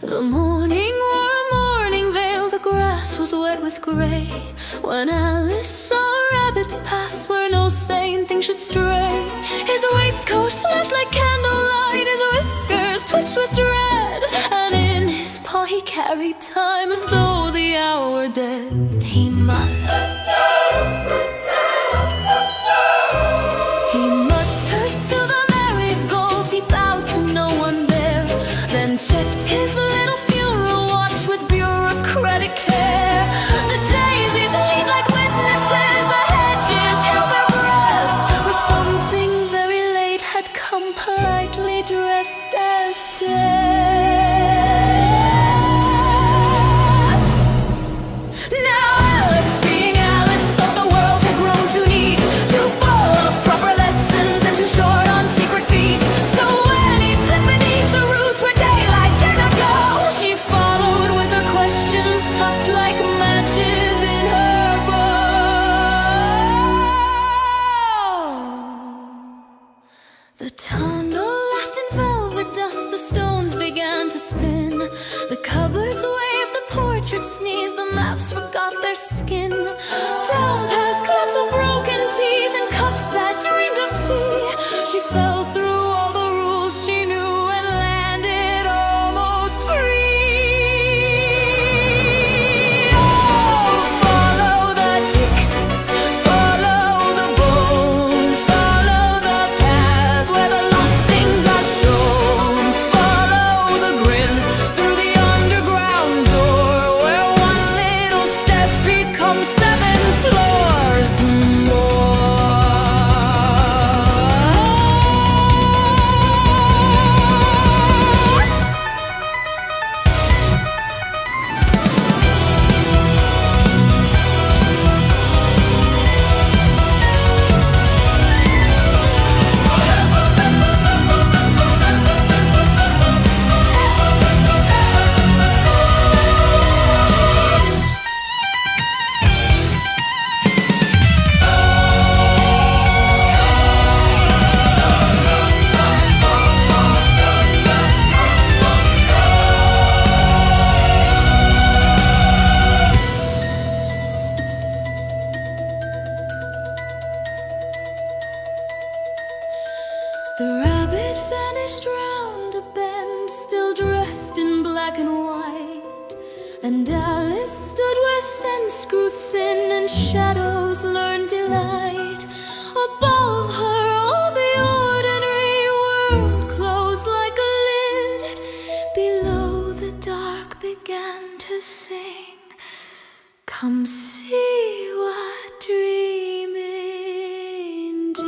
The morning wore a mourning veil, the grass was wet with grey. When Alice saw a rabbit pass where no sane thing should stray. His waistcoat flashed like candlelight, his whiskers twitched with dread, and in his paw he carried time as though the hour were dead. He muttered to the marigolds, he bowed to no one there, then checked his little funeral watch with bureaucratic care. The daisies leaned like witnesses, the hedges held their breath, for something very late had come politely dressed as death. Now Alice, being Alice, thought the world had grown too neat, too full of proper lessons and too short on secret feet. So when he slipped beneath the roots where daylight dared not go, she black and white, and Alice stood where scents grew thin and shadows learned delight. Above her all the ordinary world closed like a lid. Below the dark began to sing, come see what dreaming did.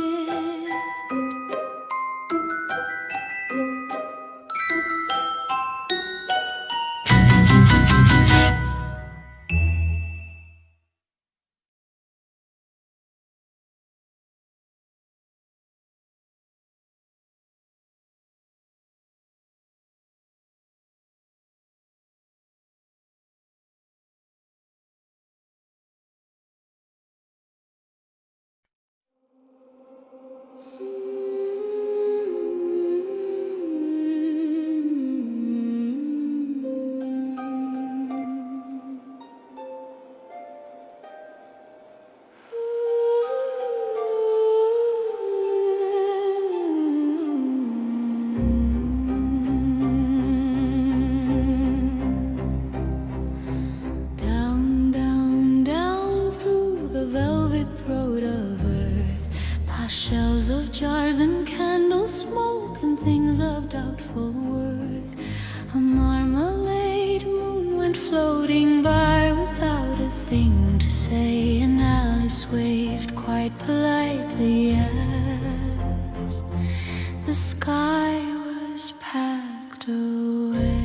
Shells of jars and candles, smoke and things of doubtful worth. A marmalade moon went floating by without a thing to say, and Alice waved quite politely as the sky was packed away.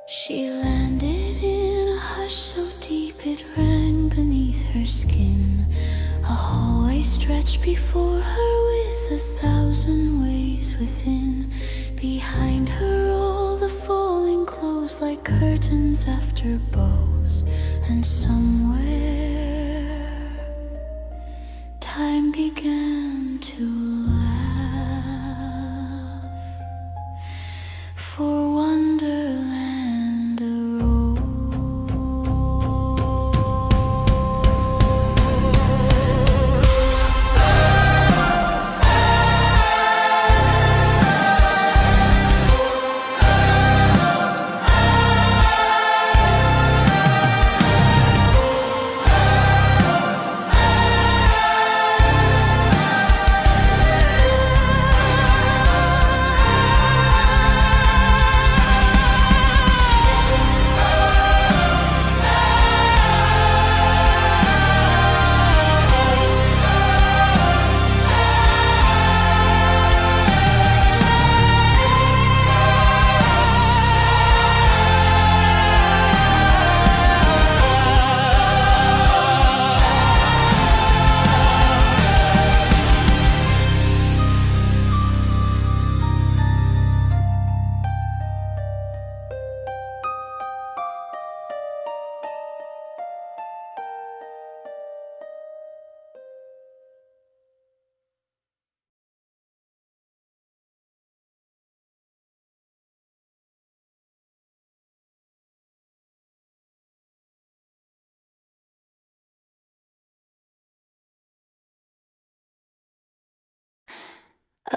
She landed in a hush so deep it rang beneath her skin. A hallway stretched before her with 1,000 ways within. Behind her all the falling clothes like curtains after bows. And somewhere time began to laugh. For Wonderland arose.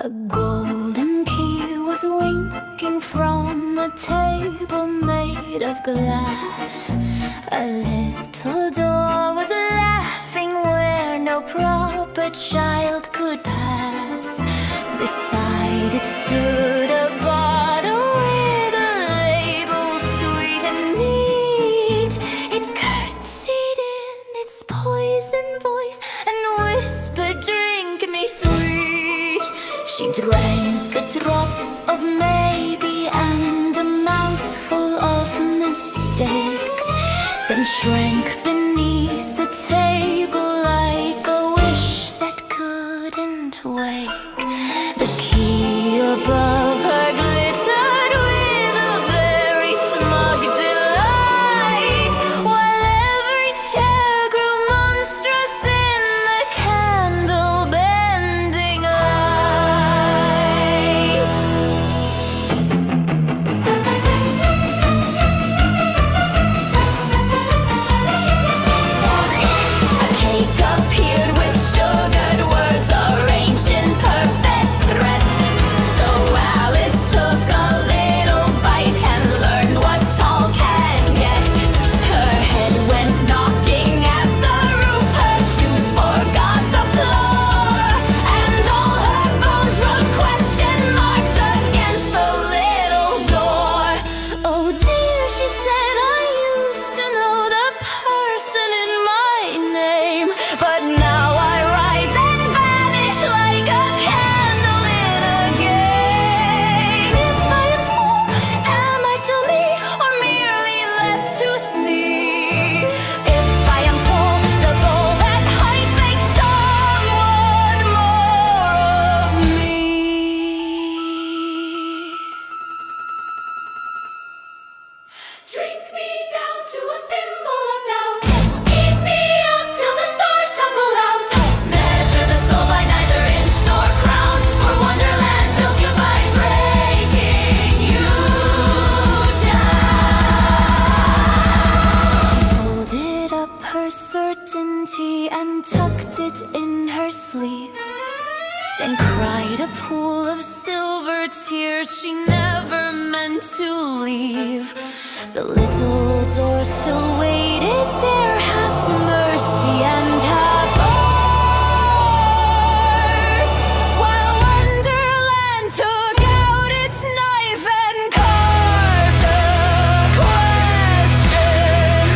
A golden key was winking from a table made of glass. A little door was laughing where no proper child could pass. Beside it stood a bottle with a label sweet and neat. It curtsied in its poison voice and whispered, "Drink me sweet." She drank a drop of maybe and a mouthful of mistake, then shrank beneath the table like a wish that couldn't wake. The key above her glittered with a very smug delight, while every chair grew monstrous in the candle-bending light. A cake appeared with sugared words arranged in perfect threats. So Alice took a little bite and learned what all can get. Her head went knocking at the roof, her shoes forgot the floor, and all her bones wrote question marks against the little door. "Oh dear," she said, "I used to know the person in my name, but now I rise and vanish like a candle in a game. If I am small, am I still me, or merely less to see? If I am tall, does all that height make someone more of me?" Drink me down to a thimble of doubt. Keep me up till the stars tumble out. Measure the soul by neither inch nor crown, for Wonderland builds you by breaking you down. She folded up her certainty and tucked it in her sleeve, then cried a pool of silver tears she never meant to leave. The little door still waited there, half mercy and half art, while Wonderland took out its knife and carved a question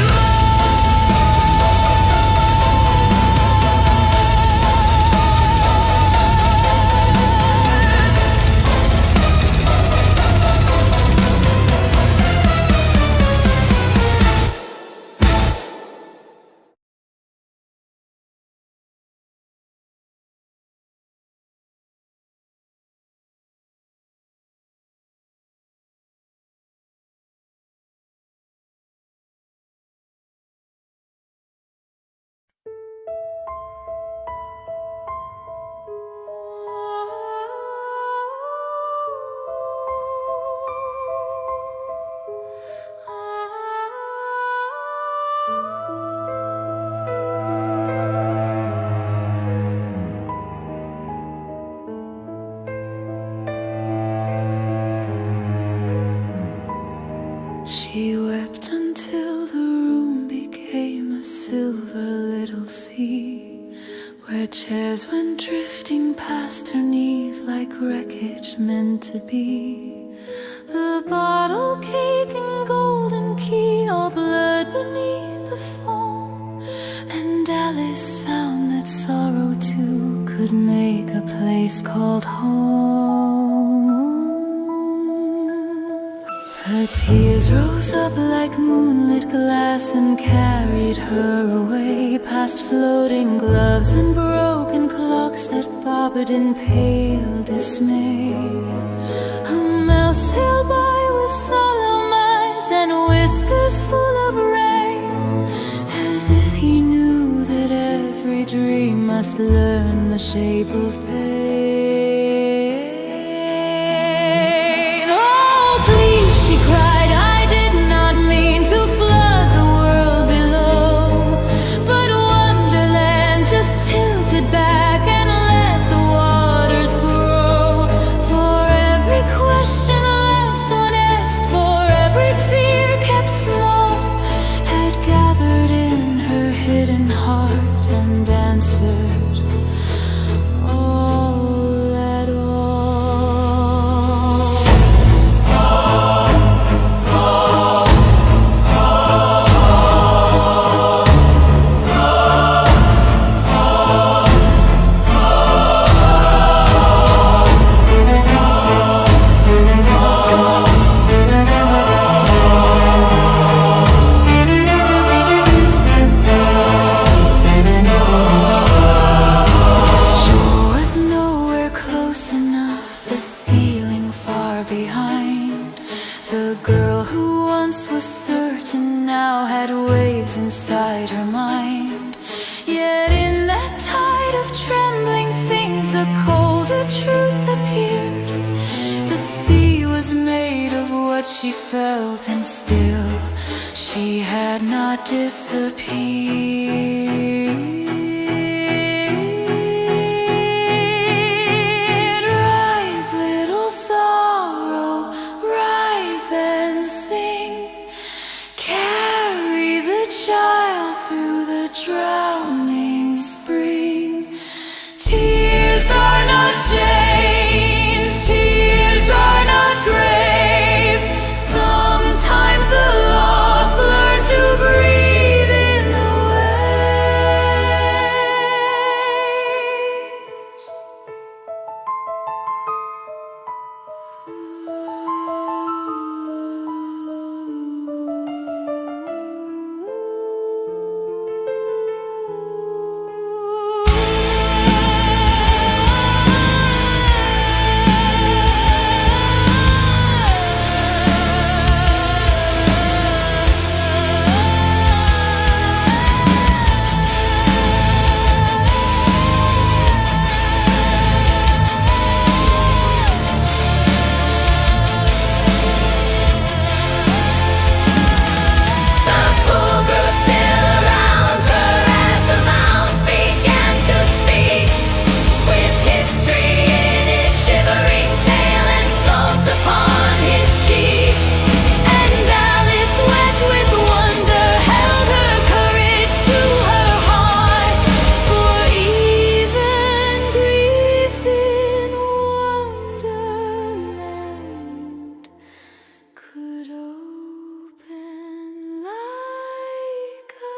She wept until the room became a silver little sea, where chairs went drifting past her knees like wreckage meant to be. The bottle cake and golden key all blurred beneath the foam, and Alice found that sorrow too could make a place called home. Her tears rose up like moonlit glass and carried her away, past floating gloves and broken clocks that bobbed in pale dismay. A mouse sailed by with solemn eyes and whiskers full of rain, as if he knew that every dream must learn the shape of pain. "Oh, please," she cried, "I did not mean to flood the world below, but Wonderland just tilted back and let the waters grow. The girl who once was certain now had waves inside her mind. Yet in that tide of trembling things a colder truth appeared. The sea was made of what she felt, and still she had not disappeared. Rise, little sorrow, rise and sing. Carry the child through the drowning spring. Tears are not chains, tears are not graves. Sometimes the lost learn to breathe in the Wonderland could open like a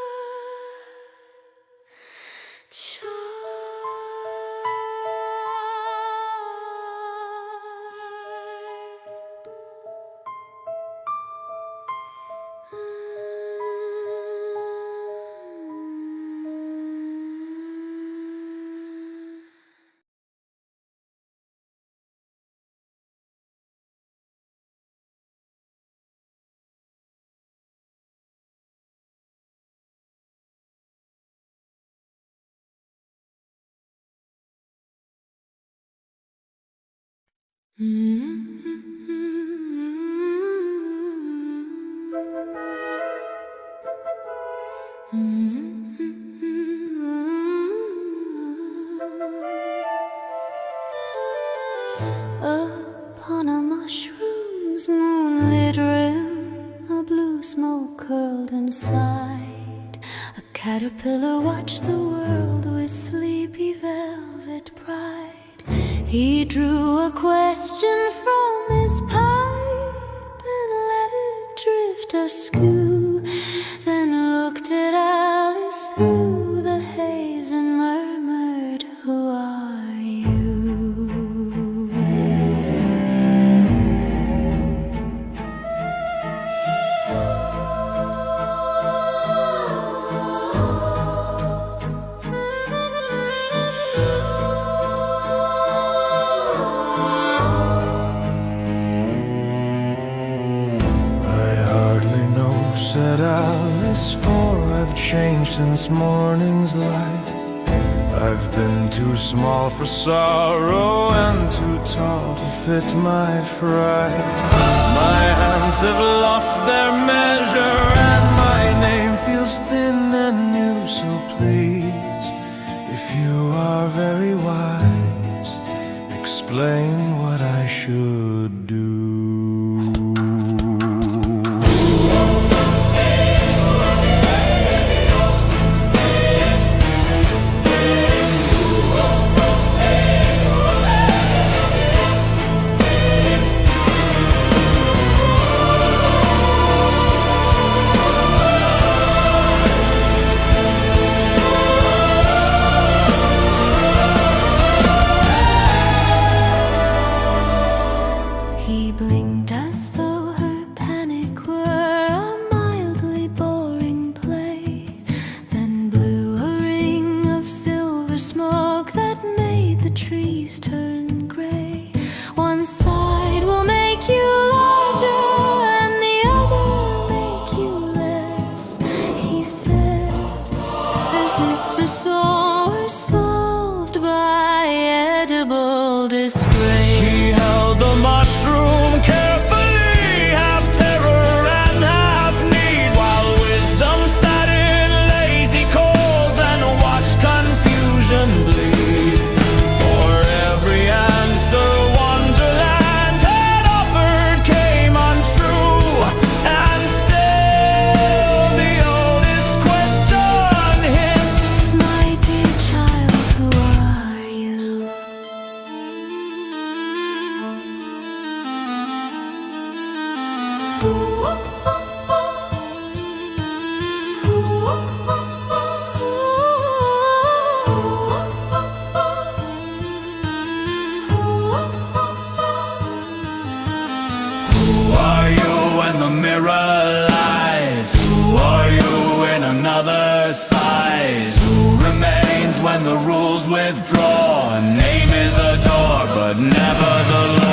Upon a mushroom's moonlit rim, a blue smoke curled inside. A caterpillar watched the world with sleepy velvet pride. He drew a question from his pipe and let it drift askew, then looked at Alice through the haze and murmured, "Who are you?" Said Alice, for I've changed since morning's light. I've been too small for sorrow and too tall to fit my fright. My hands have lost their measure and my name feels thin and new. So please, if you are very wise, explain what I should do. Who are you when the mirror lies? Who are you in another size? Who remains when the rules withdraw? A name is a door, but never the law.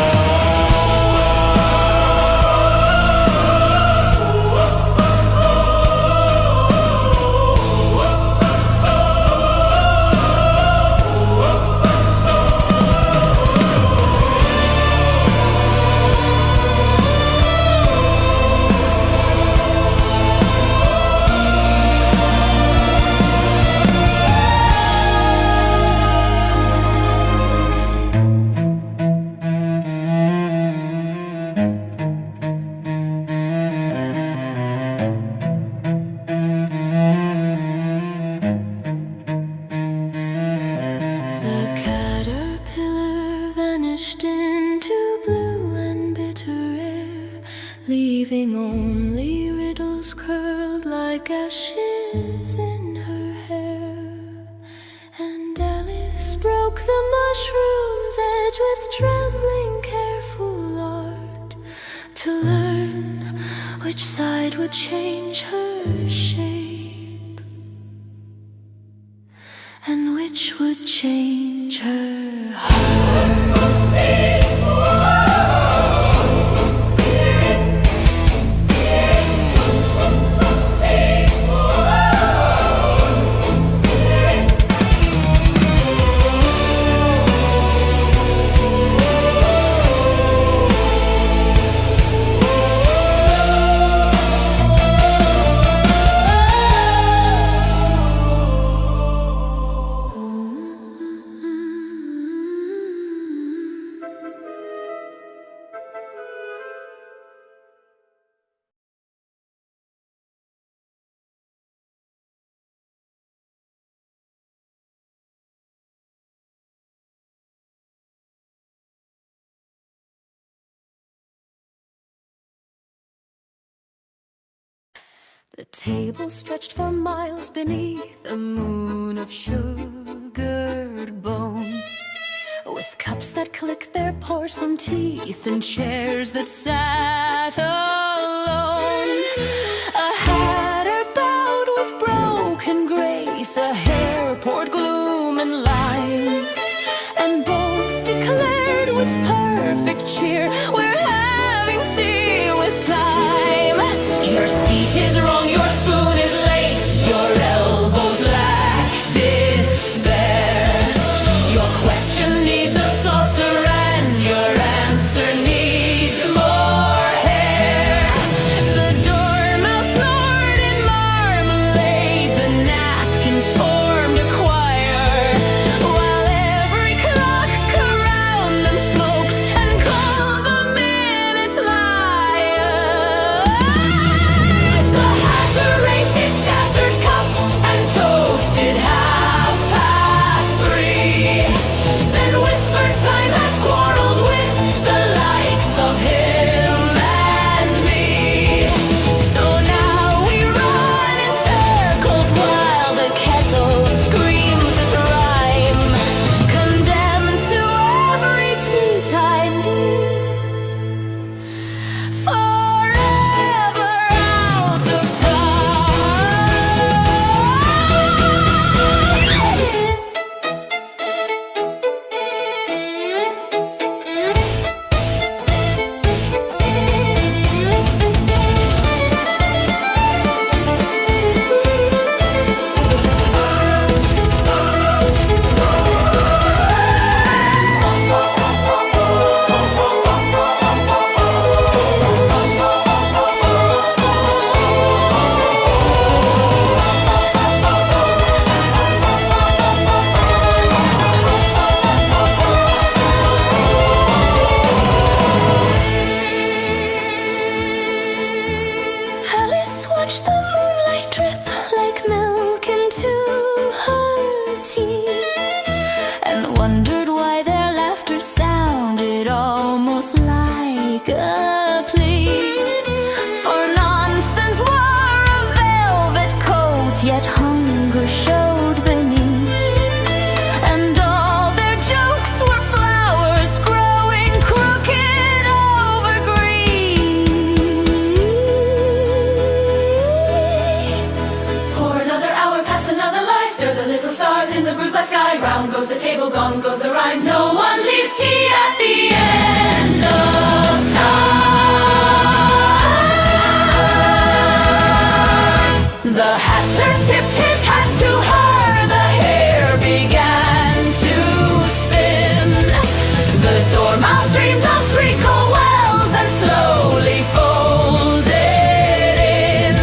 Leaving only riddles curled like ashes in her hair. And Alice broke the mushroom's edge with trembling, careful art, to learn which side would change her shape and which would change her heart. The table stretched for miles beneath a moon of sugared bone, with cups that clicked their porcelain teeth and chairs that sat alone. A hatter bowed with broken grace, a hare poured gloom and lime, and both declared with perfect cheer, "We're having tea with time." Your seat is wrong, your spoon is late, your elbows lack despair. Your question needs a saucer and your answer needs more hair. gone goes the rhyme. No one leaves tea at the end of time. The hatter tipped his hat to her, the hair began to spin. The dormouse dreamed of treacle wells and slowly folded in.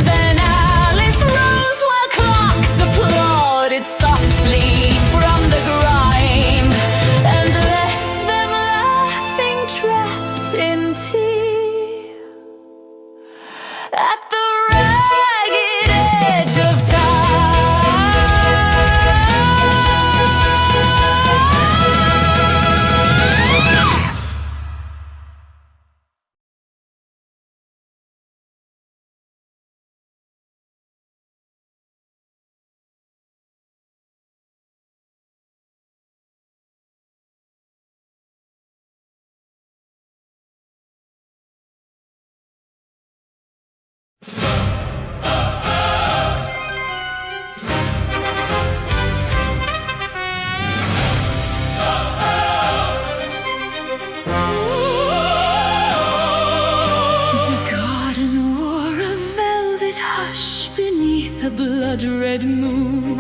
Then Alice rose while clocks applauded softly from the grime, and left them laughing, trapped in tea at the ragged edge of the blood-red moon,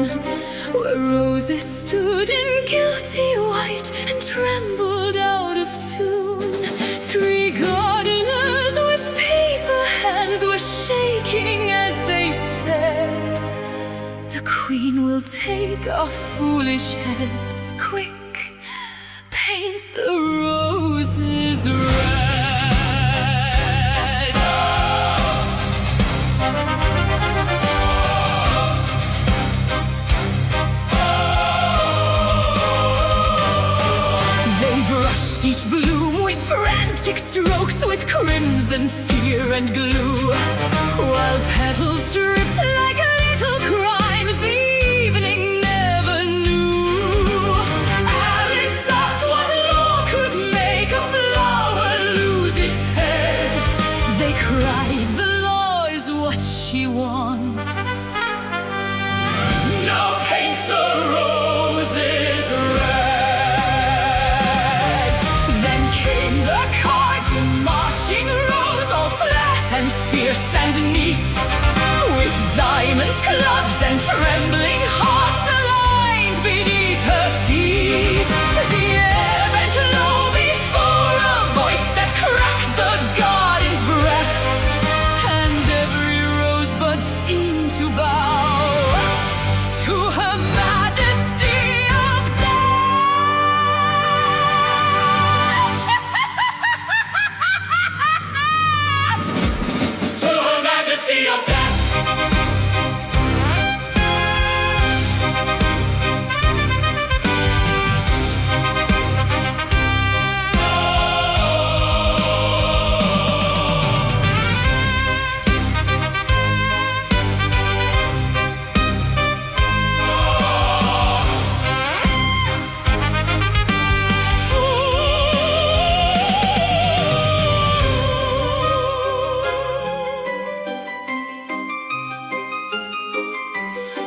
where roses stood in guilty white and trembled out of tune. 3 gardeners with paper hands were shaking as they said, "The Queen will take our foolish heads. Quick, paint the roses red." Each bloom with frantic strokes, with crimson fear and glue, while petals dripped like little crimes the evening never knew. Alice asked what law could make a flower lose its head. They cried, the law is what she wants. Now paint the roses red. The cards marching rows, all flat and fierce and neat, with diamonds, clubs, and trembling hearts aligned beneath her feet. The air bent low before a voice that cracked the garden's breath, and every rosebud seemed to bow to her majesty of of death.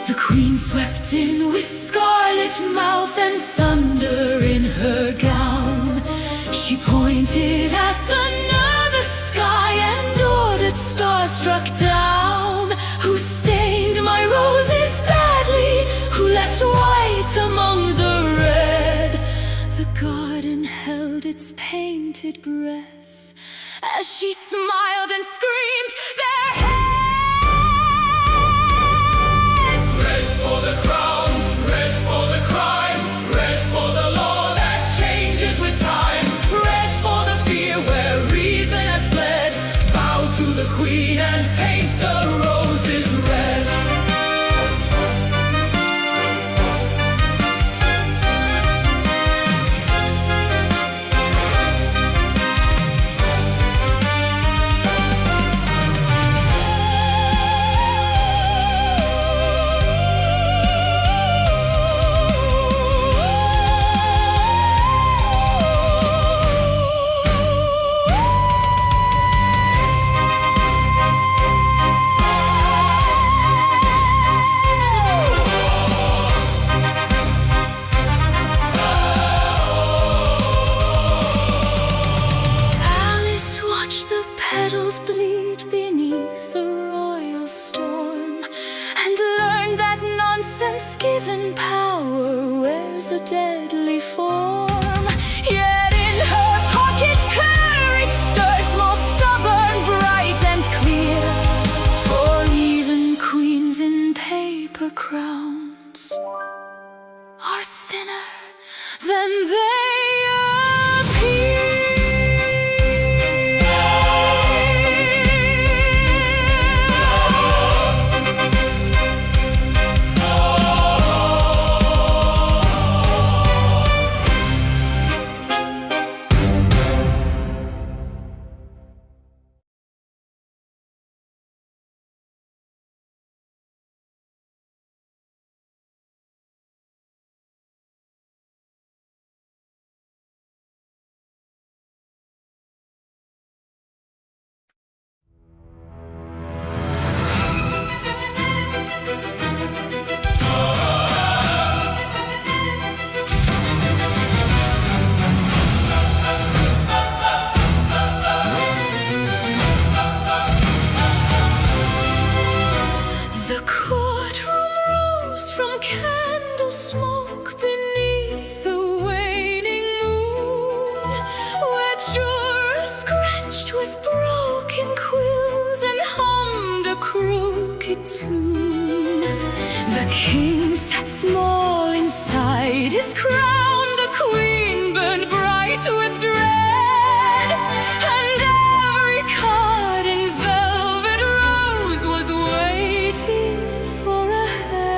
The Queen swept in with scarlet mouth and thunder in her gown. She pointed at the nervous sky and ordered stars struck down. Who stained my roses badly? Who left white among the red? The garden held its painted breath as she smiled and screamed, "Their heads!" Red for the crown, red for the crime, red for the law that changes with time, red for the fear where reason has fled. Bow to the Queen and paint the roses red. battles bleed beneath the royal storm, and learned that nonsense-given power wears a deadly form. Yet in her pocket courage stirred, more stubborn, bright and clear, for even queens in paper crowns are thinner than they appear. The king sat small inside his crown, the queen burned bright with dread, and every card in velvet rose was waiting for a head.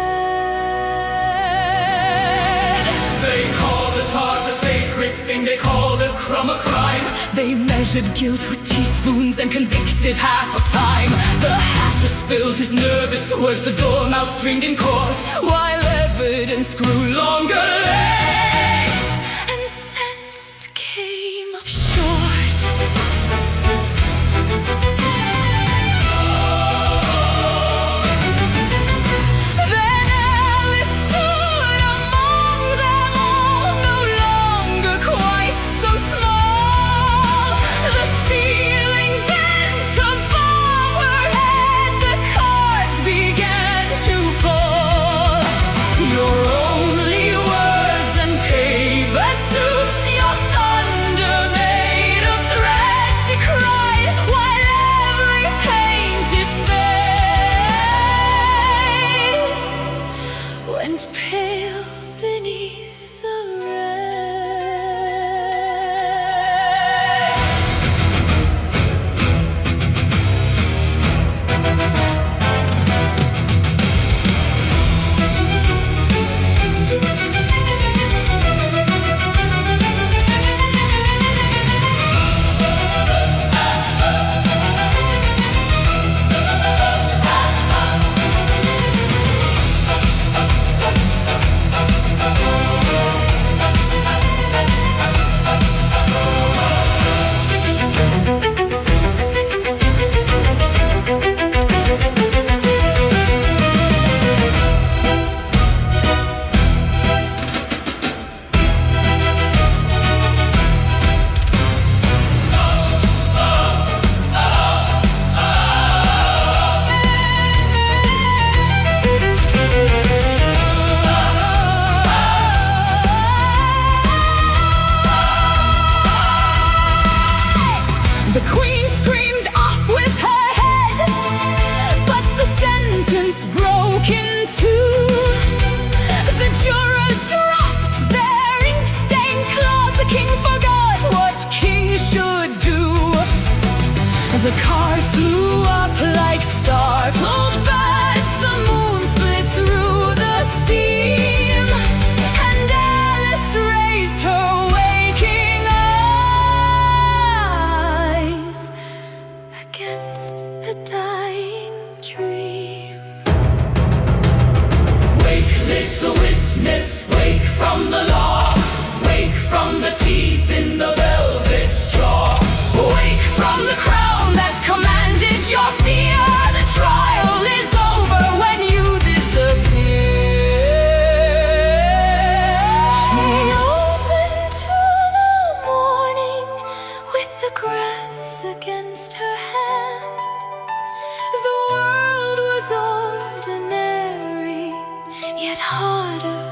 They call the tart a sacred thing, they call the crumb a crime. They measured guilt with teaspoons and convicted half of time. The hatter spilled his nervous words, the dormouse screamed in court, while evidence grew longer late, and sense came up short. Then Alice stood among them all, no longer quite so small. The ceiling bent above her head, the cards began to fall. Your only words and paper suits, your thunder made of thread, she cried, while every painted face went pale beneath the The queen screamed off with her head, but the sentence broke in two. The jurors dropped their ink-stained claws, the king forgot what kings should do. The cards flew up like startled birds, the moon split through the seam, and Alice raised her waking eyes against the dying dream. Wake, little witness, wake from the law, wake from the teeth in the velvet's jaw, wake from the crown that commanded your fear. The trial is over when you disappear. She opened to the morning with the grass against her head. harder.